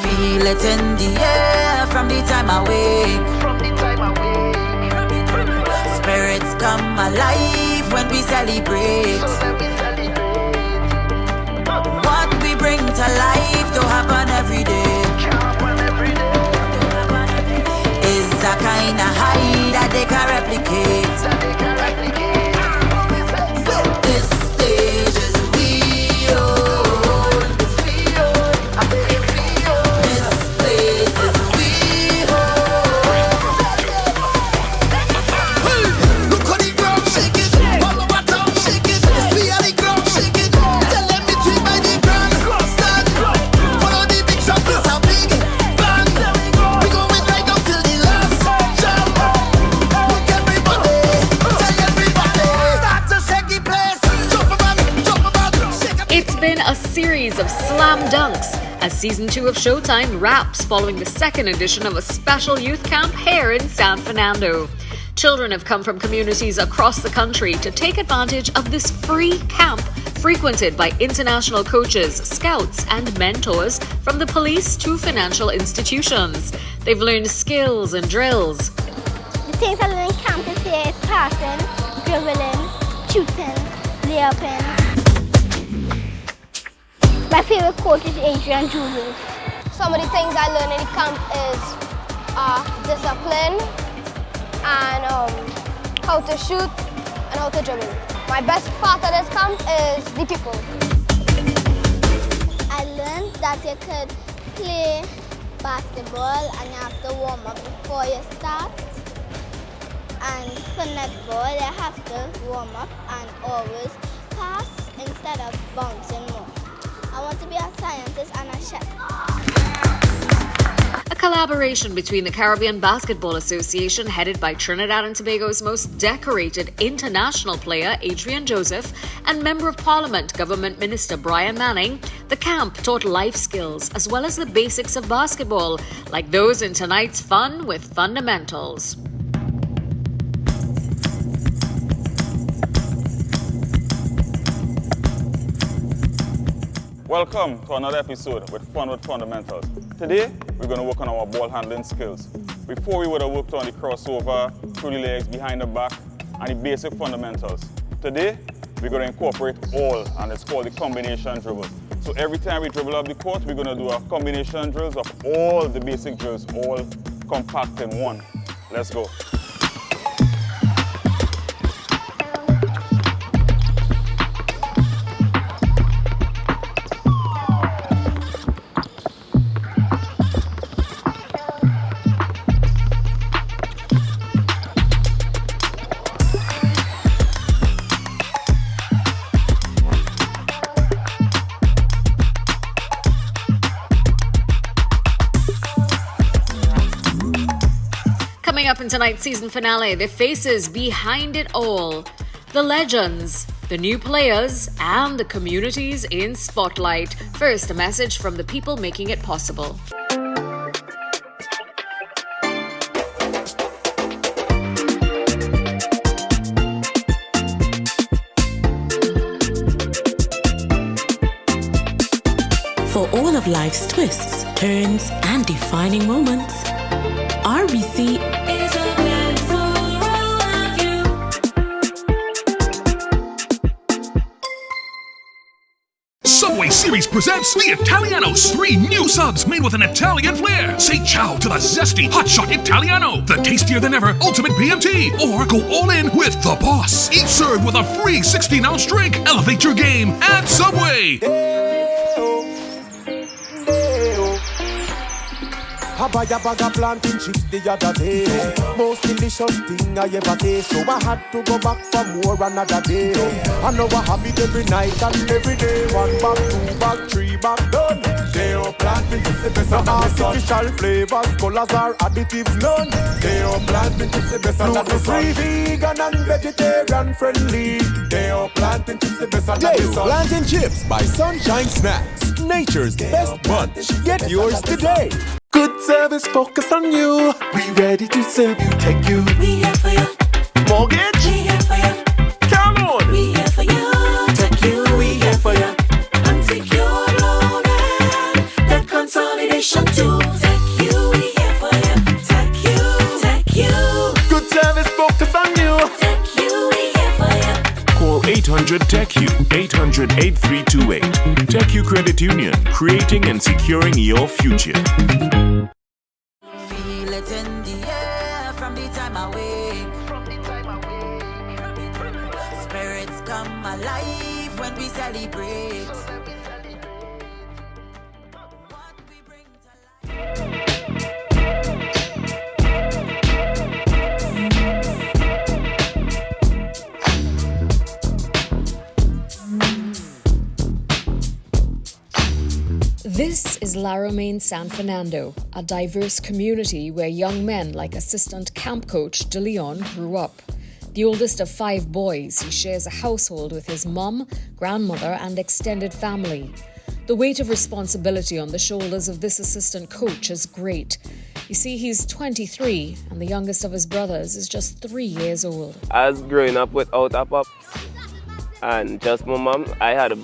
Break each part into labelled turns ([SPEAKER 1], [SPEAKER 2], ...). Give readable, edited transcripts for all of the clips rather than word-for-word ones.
[SPEAKER 1] feel it in the air from the time I wake. Spirits come alive when we celebrate. What we bring to life don't happen every day. Is a kind of high that they can replicate. This stage is we own. This place is we own.
[SPEAKER 2] Look how the ground shake it, all over town shake it. It's me and the ground shake it. Tell them me treat by the grand stand. Follow the big shop, it's a big band. We going right up till the last jump. Look everybody, tell everybody, start to shake the place. Jump about, shake it.
[SPEAKER 3] It's been a series of slam dunks as season 2 of Showtime wraps following the second edition of a special youth camp here in San Fernando. Children have come from communities across the country to take advantage of this free camp frequented by international coaches, scouts and mentors from the police to financial institutions. They've learned skills and drills.
[SPEAKER 4] The things I learned in camp is here is passing, dribbling, shooting, layupping. My favorite coach is Adrian Julius.
[SPEAKER 5] Some of the things I learned in the camp is discipline and how to shoot and how to dribble. My best part of this camp is the people.
[SPEAKER 4] I learned that you could play basketball and you have to warm up before you start. And for netball, you have to warm up and always pass instead of bouncing more. I want to be a scientist and a chef.
[SPEAKER 3] A collaboration between the Caribbean Basketball Association, headed by Trinidad and Tobago's most decorated international player, Adrian Joseph, and Member of Parliament, Government Minister Brian Manning. The camp taught life skills as well as the basics of basketball, like those in tonight's Fun with Fundamentals.
[SPEAKER 6] Welcome to another episode with Fun with Fundamentals. Today, we're going to work on our ball handling skills. Before, we would have worked on the crossover, through the legs, behind the back, and the basic fundamentals. Today, we're going to incorporate all, and it's called the combination dribble. So every time we dribble up the court, we're going to do a combination drills of all the basic drills, all compact in one. Let's go.
[SPEAKER 3] Coming up in tonight's season finale, the faces behind it all. The legends, the new players, and the communities in spotlight. First, a message from the people making it possible.
[SPEAKER 7] For all of life's twists, turns, and defining moments, RBC is a blend for all of you.
[SPEAKER 8] Subway Series presents the Italianos. 3 new subs made with an Italian flair. Say ciao to the zesty hotshot Italiano, the tastier than ever ultimate BMT, or go all in with the boss. Each served with a free 16-ounce drink. Elevate your game at Subway.
[SPEAKER 9] I buy a bag of plantain chips the other day. Most delicious thing I ever taste. So I had to go back for more another day. I know I have it every night and every day. 1 bag, 2 bag, 3 bag, done. They plantain chips the best of the artificial flavors, colors are additives none. They plantain chips the best of the free, vegan and vegetarian friendly. They plantain chips the best of the sun. Plantain chips by Sunshine Snacks, nature's best bunch. Get yours today. Good service, focus on you. We ready to serve you, take you.
[SPEAKER 7] We here for you.
[SPEAKER 9] Mortgage?
[SPEAKER 7] We here for you.
[SPEAKER 9] Come on.
[SPEAKER 7] We here for you.
[SPEAKER 9] Take you. We here for you.
[SPEAKER 7] Unsecured loan and debt consolidation too.
[SPEAKER 8] 800-TECH-U, 800-8328. TECH-U Credit Union, creating and securing your future.
[SPEAKER 1] Feel it in the air from the time I wake. Spirits come alive when we celebrate. What we bring to life.
[SPEAKER 3] This is Larain, San Fernando, a diverse community where young men like assistant camp coach De Leon grew up. The oldest of 5 boys, he shares a household with his mum, grandmother and extended family. The weight of responsibility on the shoulders of this assistant coach is great. You see, he's 23 and the youngest of his brothers is just 3 years old.
[SPEAKER 10] I was growing up without a pop and just my mum. I had a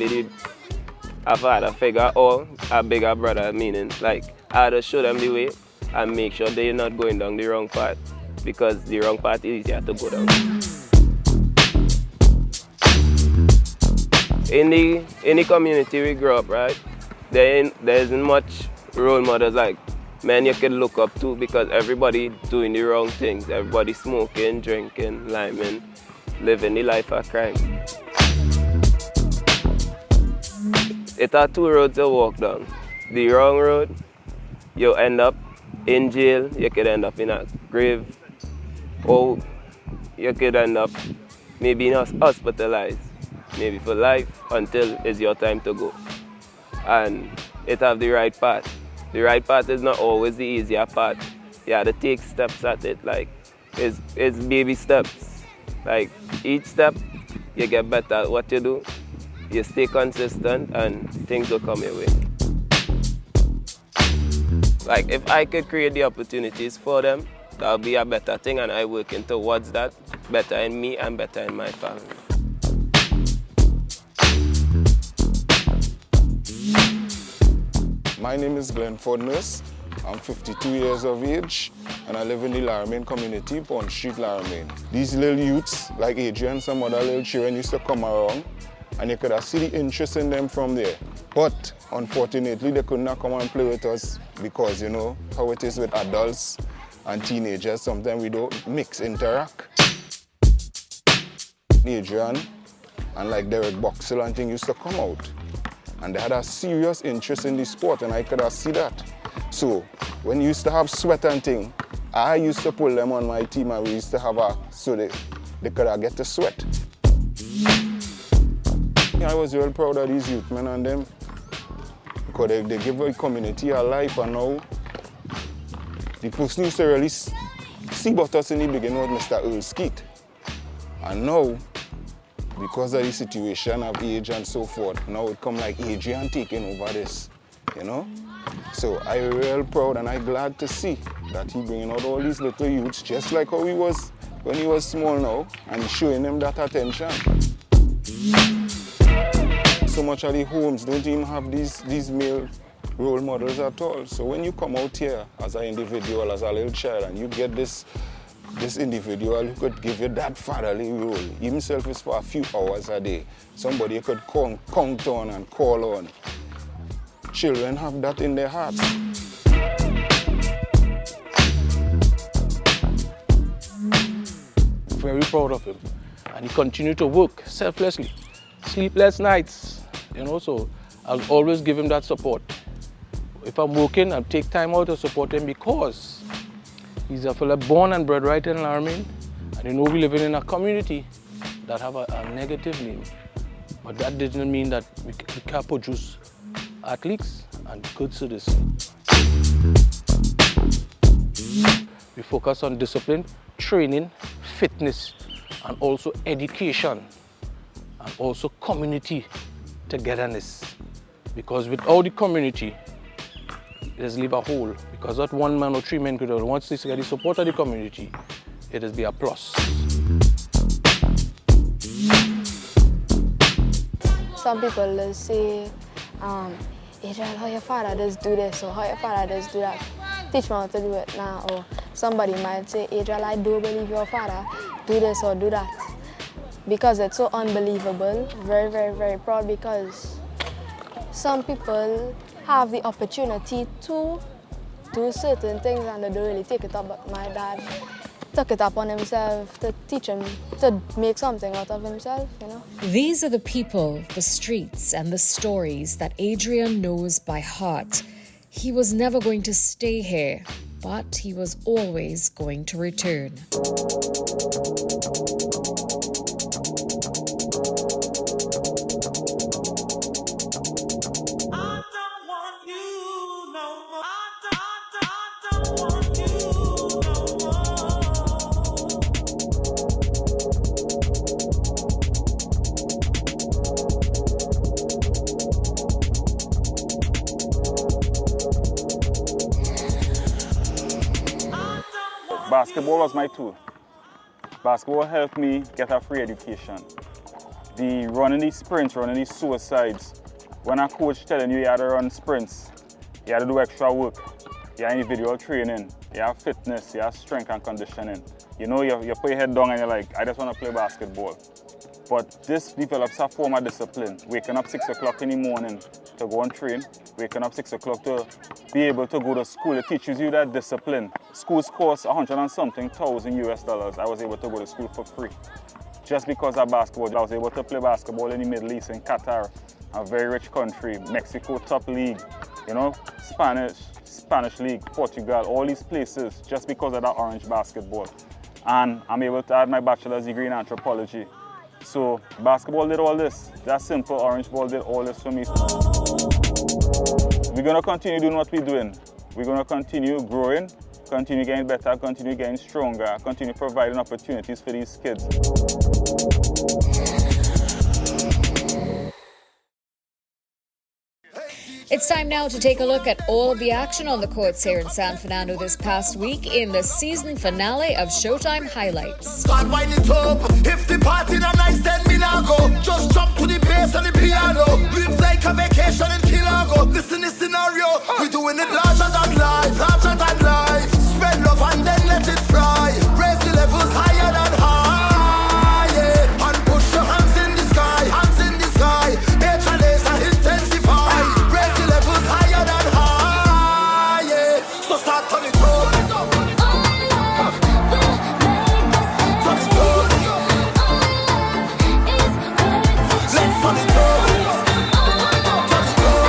[SPEAKER 10] figure or a bigger brother, meaning like I had to show them the way and make sure they're not going down the wrong path, because the wrong path is easier to go down. In the community we grew up, right, there isn't much role models like men you can look up to, because everybody doing the wrong things. Everybody smoking, drinking, liming, living the life of crime. It are 2 roads to walk down. The wrong road, you end up in jail, you could end up in a grave, or you could end up maybe hospitalized, maybe for life, until it's your time to go. And it have the right path. The right path is not always the easier path. You have to take steps at it, like it's baby steps. Like each step, you get better at what you do. You stay consistent and things will come your way. Like if I could create the opportunities for them, that would be a better thing, and I'm working towards that, better in me and better in my family.
[SPEAKER 11] My name is Glenn Fordness. I'm 52 years of age and I live in the Larain community, Pond Street, Larain. These little youths, like Adrian, some other little children used to come around, and you could have see the interest in them from there. But unfortunately, they could not come and play with us because, you know, how it is with adults and teenagers, sometimes we don't interact. Adrian and like Derek Boxell and things used to come out, and they had a serious interest in the sport, and I could have see that. So when you used to have sweat and thing, I used to pull them on my team, and we used to have so they could have get to sweat. I was real proud of these youth men and them, because they give the community a life, and now the person used to really see about us in the beginning was Mr. Earl Skeet. And now, because of the situation of age and so forth, now it come like Adrian taking over this, you know? So I'm real proud and I'm glad to see that he bringing out all these little youths, just like how he was when he was small now, and he's showing them that attention. So much of the homes don't even have these male role models at all. So when you come out here as an individual, as a little child, and you get this individual who could give you that fatherly role, even if it's for a few hours a day, somebody you could count on and call on. Children have that in their hearts.
[SPEAKER 12] Very proud of him, and he continued to work selflessly, sleepless nights, you know, so I'll always give him that support. If I'm working, I'll take time out to support him, because he's a fella born and bred right in Larain, and you know we live in a community that have a negative name, but that doesn't mean that we can't produce athletes and good citizens. We focus on discipline, training, fitness, and also education, and also community togetherness. Because without the community, it has leave a hole. Because not 1 man or 3 men could do it. Once they get the support of the community, it has be a plus.
[SPEAKER 5] Some people will say, Adrian, how your father does do this, or how your father does do that. Teach me how to do it now. Or somebody might say, Adrian, I do believe your father do this or do that.
[SPEAKER 13] because it's so unbelievable. Very, very, very proud because some people have the opportunity to do certain things and they don't really take it up, but my dad took it up on himself to teach him to make something out of himself, you know.
[SPEAKER 3] These are the people, the streets, and the stories that Adrian knows by heart. He was never going to stay here, but he was always going to return.
[SPEAKER 6] Basketball was my tool. Basketball helped me get a free education. The running these sprints, running these suicides. When a coach telling you had to run sprints, you had to do extra work. You have individual training, you have fitness, you have strength and conditioning. You know, you put your head down and you're like, I just want to play basketball. But this develops a form of discipline. Waking up 6 o'clock in the morning to go and train. Waking up 6 o'clock to be able to go to school. It teaches you that discipline. Schools cost $100 and something thousand US dollars. I was able to go to school for free. Just because of basketball. I was able to play basketball in the Middle East, in Qatar, a very rich country. Mexico, top league. You know, Spanish league, Portugal, all these places just because of that orange basketball. And I'm able to add my bachelor's degree in anthropology. So basketball did all this. That simple, orange ball did all this for me. We're going to continue doing what we're doing. We're going to continue growing, continue getting better, continue getting stronger, continue providing opportunities for these kids.
[SPEAKER 3] It's time now to take a look at all of the action on the courts here in San Fernando this past week in the season finale of Showtime Highlights.
[SPEAKER 2] Start wind it up. If the party not nice, then me now go. Just jump to the bass and the piano. Live like a vacation in Kilago. Listen this scenario. We doing it larger than life, larger than life. Spread love and then let it fly. Raise the levels higher than high. Yeah. And push your hands in the sky, hands in the sky. Nature laser intensify. Higher than high, yeah. So start turn it up. Turn it up. Let's turn it up. Turn it up.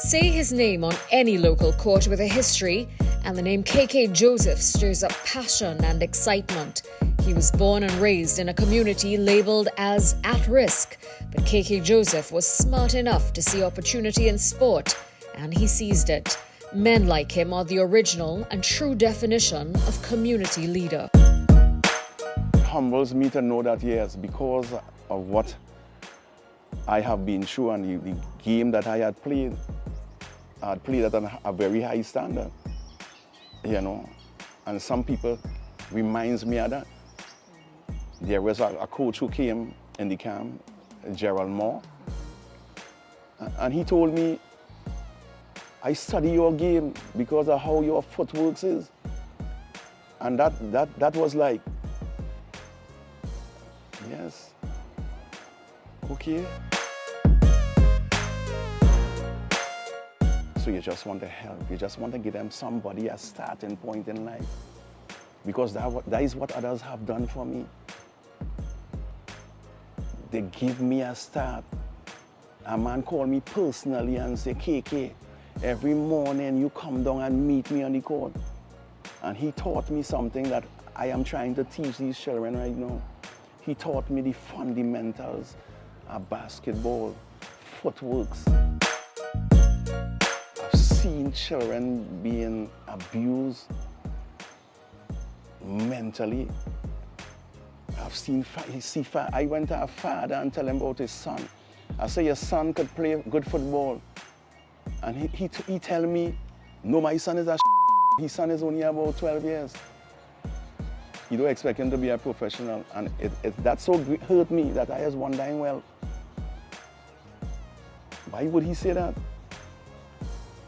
[SPEAKER 3] Say his name on any local court with a history, and the name KK Joseph stirs up passion and excitement. He was born and raised in a community labelled as at risk, but KK Joseph was smart enough to see opportunity in sport, and he seized it. Men like him are the original and true definition of community leader.
[SPEAKER 14] It humbles me to know that, yes, because of what I have been through and the game that I had played at a very high standard, you know. And some people reminds me of that. There was a coach who came in the camp, Gerald Moore, and he told me, I study your game because of how your footwork is. And that was like, yes, okay. So you just want to help. You just want to give them somebody a starting point in life. Because that is what others have done for me. They give me a start. A man called me personally and say, KK, every morning you come down and meet me on the court. And he taught me something that I am trying to teach these children right now. He taught me the fundamentals of basketball, footworks. I've seen children being abused mentally. I went to a father and tell him about his son. I say, your son could play good football. And he tell me, no, my son is a his son is only about 12 years. You don't expect him to be a professional. And that so hurt me that I was wondering, well, why would he say that?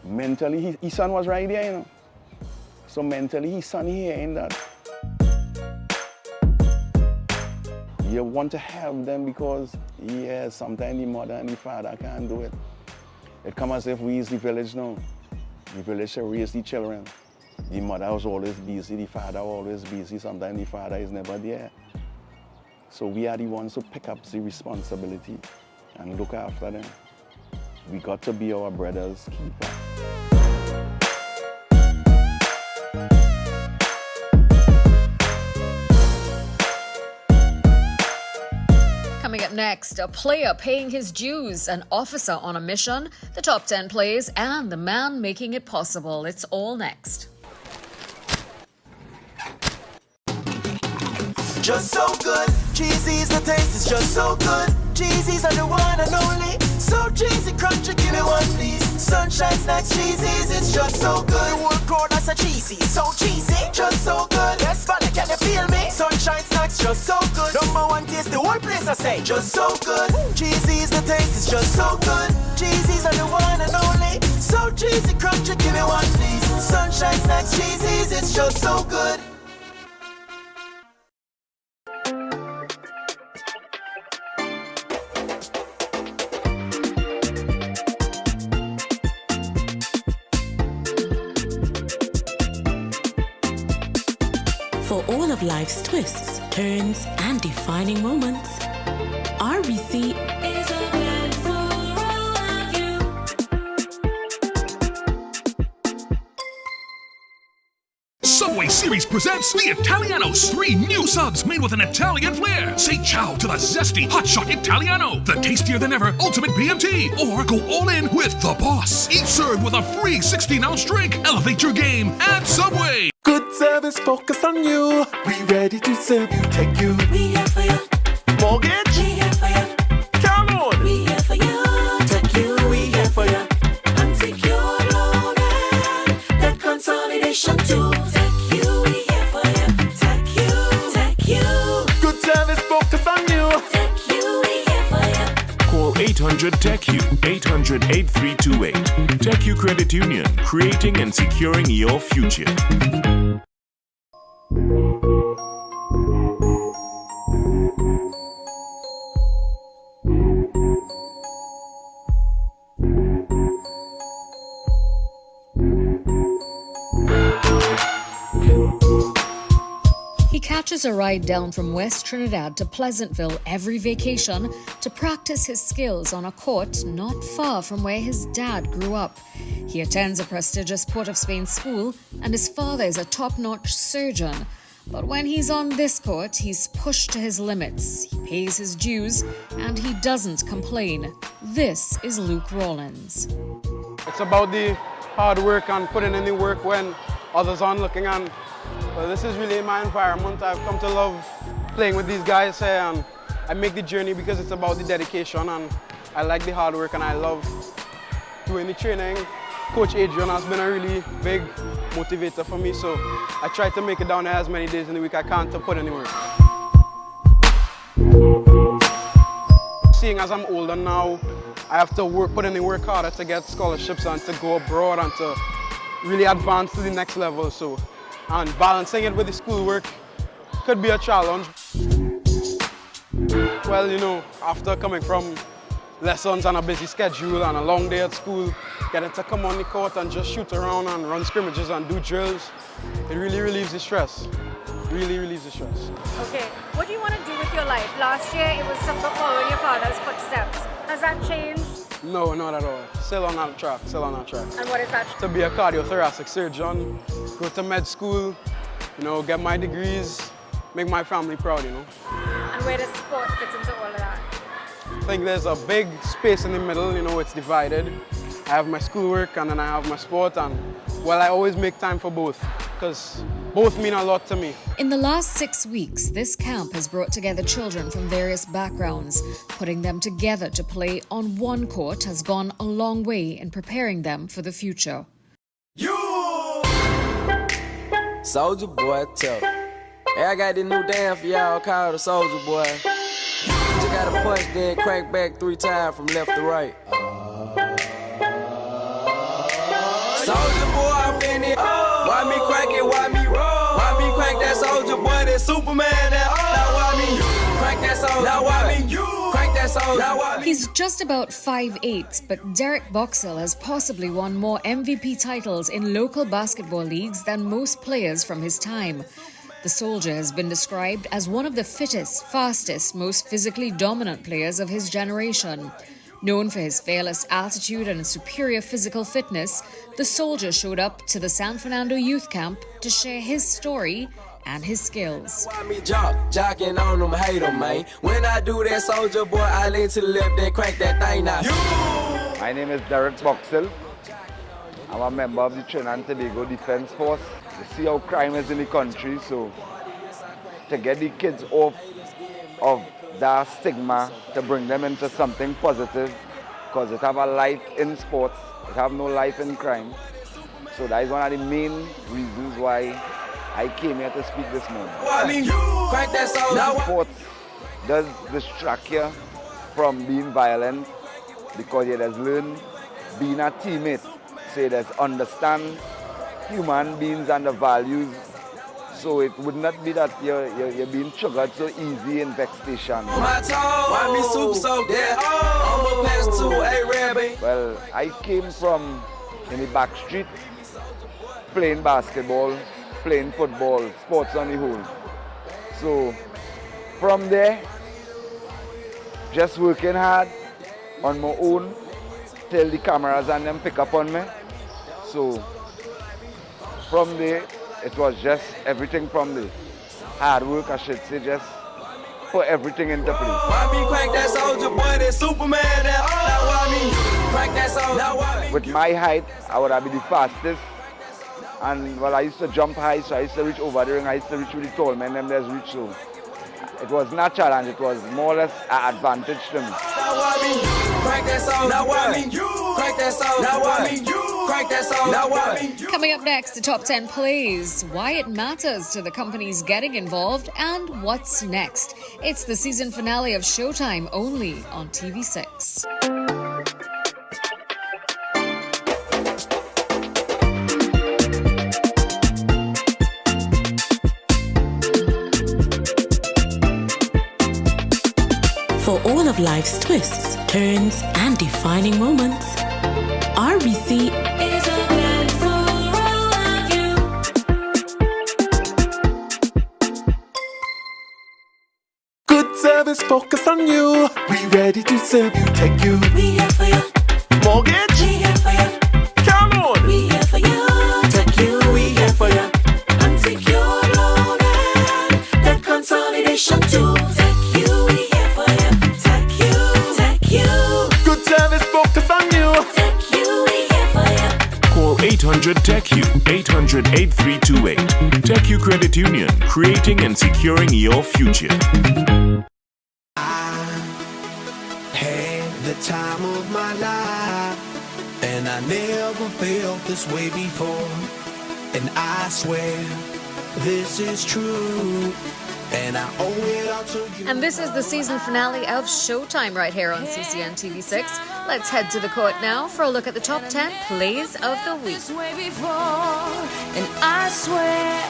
[SPEAKER 14] Mentally, his son was right there, you know. So mentally, his son hearing that. You want to help them because, yeah, sometimes the mother and the father can't do it. It comes as if we is the village now. The village should raise the children. The mother was always busy, the father was always busy. Sometimes the father is never there. So we are the ones who pick up the responsibility and look after them. We got to be our brother's keeper.
[SPEAKER 3] Coming up next, a player paying his dues, an officer on a mission, the top 10 plays, and the man making it possible. It's all next.
[SPEAKER 2] Just so good, cheesy's the taste is just so good. Cheesy's are the one and only. So cheesy, crunchy, give me one please. Sunshine snacks, cheesy's, it's just so good. The whole crowd that's a cheesy, so cheesy, just so good. Yes, fella, can you feel me? Sunshine snacks, just so good. Number one taste, the whole place I say, just so good. Cheesy's the taste is just so good. Cheesy's are the one and only. So cheesy, crunchy, give me one please. Sunshine snacks, cheesy's, it's just so good.
[SPEAKER 7] For all of life's twists, turns, and defining moments, RBC is a blend for all of you.
[SPEAKER 8] Subway Series presents the Italianos, 3 new subs made with an Italian flair. Say ciao to the zesty hotshot Italiano, the tastier than ever ultimate BMT, or go all in with the boss. Each served with a free 16-ounce drink. Elevate your game at Subway.
[SPEAKER 9] Good service, focus on you. We ready to serve you, take you.
[SPEAKER 1] We here for you.
[SPEAKER 9] Mortgage?
[SPEAKER 1] We here for you.
[SPEAKER 9] Come on.
[SPEAKER 1] We here for you.
[SPEAKER 9] Take you, we here for you.
[SPEAKER 1] Unsecured loan and debt consolidation too. Take you, we here for you. Take you.
[SPEAKER 9] Good service, focus on you.
[SPEAKER 1] Take you, we here for you.
[SPEAKER 15] Call 800-TECH-U, 800-8328. TECH-U Credit Union, creating and securing your future.
[SPEAKER 3] catches a ride down from West Trinidad to Pleasantville every vacation to practice his skills on a court not far from where his dad grew up. He attends a prestigious Port of Spain school, and his father is a top-notch surgeon. But when he's on this court, he's pushed to his limits. He pays his dues, and he doesn't complain. This is Luke Rollins.
[SPEAKER 16] It's about the hard work and putting in the work when others aren't looking. And well, this is really my environment. I've come to love playing with these guys here, and I make the journey because it's about the dedication, and I like the hard work, and I love doing the training. Coach Adrian has been a really big motivator for me, so I try to make it down there as many days in the week I can to put in the work. Seeing as I'm older now, I have to put in the work harder to get scholarships and to go abroad and to really advance to the next level. So, and balancing it with the schoolwork could be a challenge. Well, you know, after coming from lessons and a busy schedule and a long day at school, getting to come on the court and just shoot around and run scrimmages and do drills, it really relieves the stress. Really relieves the stress.
[SPEAKER 17] Okay, what do you want to do with your life? Last year it was to follow your father's footsteps. Has that changed?
[SPEAKER 16] No, not at all. Still on that track,
[SPEAKER 17] And what is that?
[SPEAKER 16] To be a cardiothoracic surgeon, go to med school, you know, get my degrees, make my family proud, you know.
[SPEAKER 17] And where does sport fit into all of that?
[SPEAKER 16] I think there's a big space in the middle, you know, it's divided. I have my schoolwork and then I have my sport, and well, I always make time for both because both mean a lot to me.
[SPEAKER 3] In the last 6 weeks, this camp has brought together children from various backgrounds. Putting them together to play on one court has gone a long way in preparing them for the future.
[SPEAKER 18] Soldier boy, tough. Hey, I got this new dance for y'all called the Soldier Boy. You just gotta punch, then crank back 3 times from left to right. Soldier boy, I'm in it. Why me crank it? Why me roll? Why me crank that Soldier boy? That Superman? Now why me crank that Soldier? Now why me crank that Soldier? Now why me?
[SPEAKER 3] He's just about 5'8", but Derek Boxell has possibly won more MVP titles in local basketball leagues than most players from his time. The Soldier has been described as one of the fittest, fastest, most physically dominant players of his generation. Known for his fearless attitude and superior physical fitness, the Soldier showed up to the San Fernando Youth Camp to share his story and his skills.
[SPEAKER 18] Why me jocking on them, hate them, man. When I do that, Soldier boy, I lean to the left and crank that thing out.
[SPEAKER 19] My name is Derek Boxell. I'm a member of the Trinidad and Tobago Defense Force. You see how crime is in the country, so to get the kids off of that stigma, to bring them into something positive, because it have a life in sports, it have no life in crime. So that is one of the main reasons why I came here to speak this morning. Sports does distract you from being violent, because you just learn being a teammate. So you just understand human beings and the values. So it would not be that you're being triggered so easy in vexation. Well, I came from in the back street, playing basketball, playing football, sports on the whole. So from there, just working hard on my own till the cameras and them pick up on me. So from there, it was just everything from the hard work, I should say, just put everything into place. With my height, I would have been the fastest. And well, I used to jump high, so I used to reach over the ring, I used to reach with the tall men, them there's reach. So it was not a challenge, it was more or less an advantage to me.
[SPEAKER 3] Coming up next, the top 10 plays, why it matters to the companies getting involved, and what's next. It's the season finale of Showtime, only on TV6.
[SPEAKER 7] For all of life's twists, turns, and defining moments, RBC is a blend for all of you.
[SPEAKER 9] service focus on you. We ready to serve you, take you.
[SPEAKER 1] We here for you.
[SPEAKER 9] Mortgage?
[SPEAKER 1] We here for you.
[SPEAKER 9] Come on.
[SPEAKER 1] We here for you.
[SPEAKER 9] Take you, we here for you.
[SPEAKER 1] Unsecured loan and debt consolidation too. Take you, we here for you. Take you.
[SPEAKER 9] Good service focus on you.
[SPEAKER 1] Take you, we here for you.
[SPEAKER 15] Call 800-TECH-U, 800-8328. TECH-U Credit Union, creating and securing your future.
[SPEAKER 2] Had the time of my life, and I never felt this way before. And I swear this is true, and I owe it all to you.
[SPEAKER 3] And this is the season finale of Showtime right here on CCN TV6. Let's head to the court now for a look at the top 10 plays of the week.
[SPEAKER 1] Way before, and I swear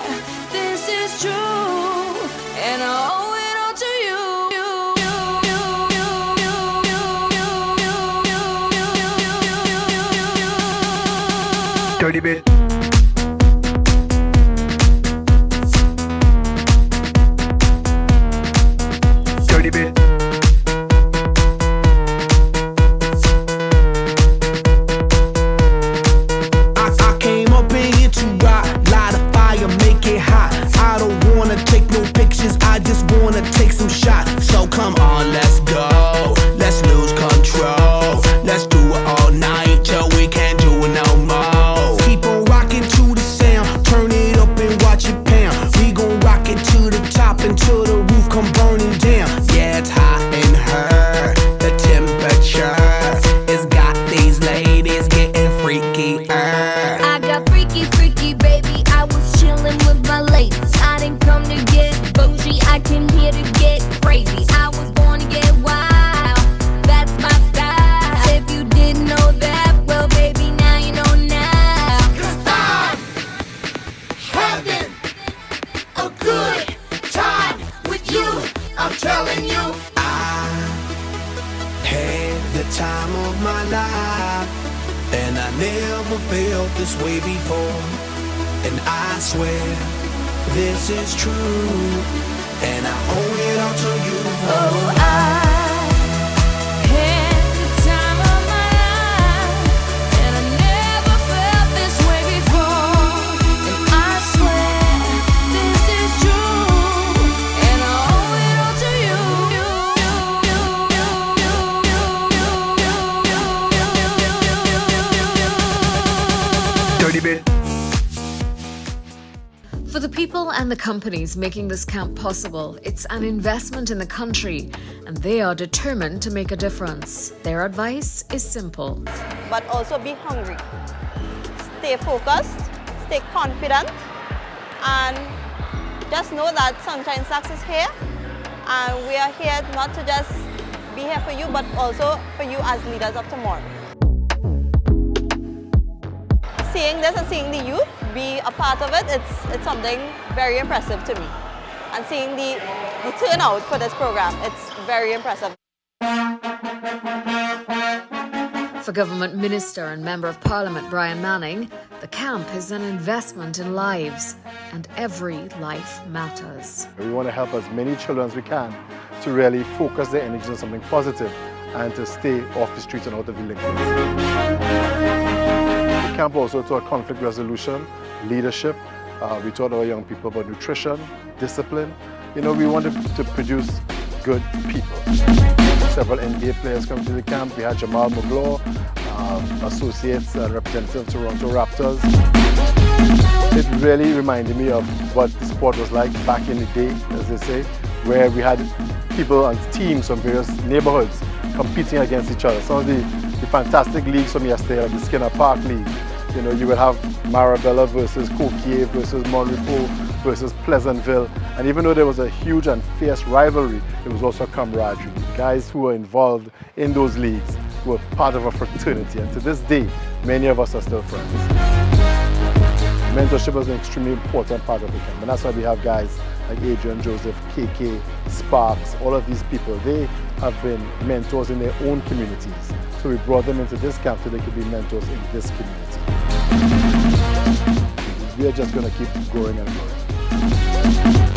[SPEAKER 1] this is true, and I owe it all to you.
[SPEAKER 2] Dirty bit. Dirty bit. I came up in here to rock, light a fire, make it hot. I don't wanna take no pictures, I just wanna take some shots. So come on, let's go, let's lose control. Let's do it all night till we can't do it no more. Keep on rocking to the sound, turn it up and watch it pound. We gon' rock it to the top until the roof come burning down. Yeah, it's hot in her, the temperature has got these ladies getting freaky.
[SPEAKER 1] I got freaky, baby. I was chillin' with my ladies. I didn't come to get bougie, I came here to get crazy. I was born to get wild, that's my style. If you didn't know that, well, baby, now you know now. 'Cause I'm having a good time with you. I'm telling you.
[SPEAKER 2] I had the time of my life, and I never felt this way before. And I swear this is true, and I owe it all to you.
[SPEAKER 1] Oh, I had the time of my life, and I never felt this way before. And I swear this is true, and I owe it all to you.
[SPEAKER 2] Dirty bit.
[SPEAKER 3] For the people and the companies making this camp possible, it's an investment in the country, and they are determined to make a difference. Their advice is simple.
[SPEAKER 20] But also be hungry. Stay focused, stay confident, and just know that Sunshine Stacks is here, and we are here not to just be here for you, but also for you as leaders of tomorrow. Seeing this and seeing the youth be a part of it, it's something very impressive to me. And seeing the turnout for this program, it's very impressive.
[SPEAKER 3] For Government Minister and Member of Parliament Brian Manning, the camp is an investment in lives, and every life matters.
[SPEAKER 21] We want to help as many children as we can to really focus their energy on something positive and to stay off the streets and out of delinquency. The camp also taught conflict resolution, leadership. We taught our young people about nutrition, discipline. You know, we wanted to produce good people. Several NBA players come to the camp. We had Jamal Magloire, associates and representative of Toronto Raptors. It really reminded me of what the sport was like back in the day, as they say, where we had people and teams from various neighborhoods competing against each other. Some of the fantastic leagues from yesterday, like the Skinner Park League. You know, you would have Marabella versus Coquille versus Monrepo versus Pleasantville. And even though there was a huge and fierce rivalry, there was also camaraderie. The guys who were involved in those leagues were part of a fraternity. And to this day, many of us are still friends. Mentorship is an extremely important part of the camp. And that's why we have guys like Adrian Joseph, KK, Sparks, all of these people. They have been mentors in their own communities. So we brought them into this camp so they could be mentors in this community. We are just going to keep growing and growing.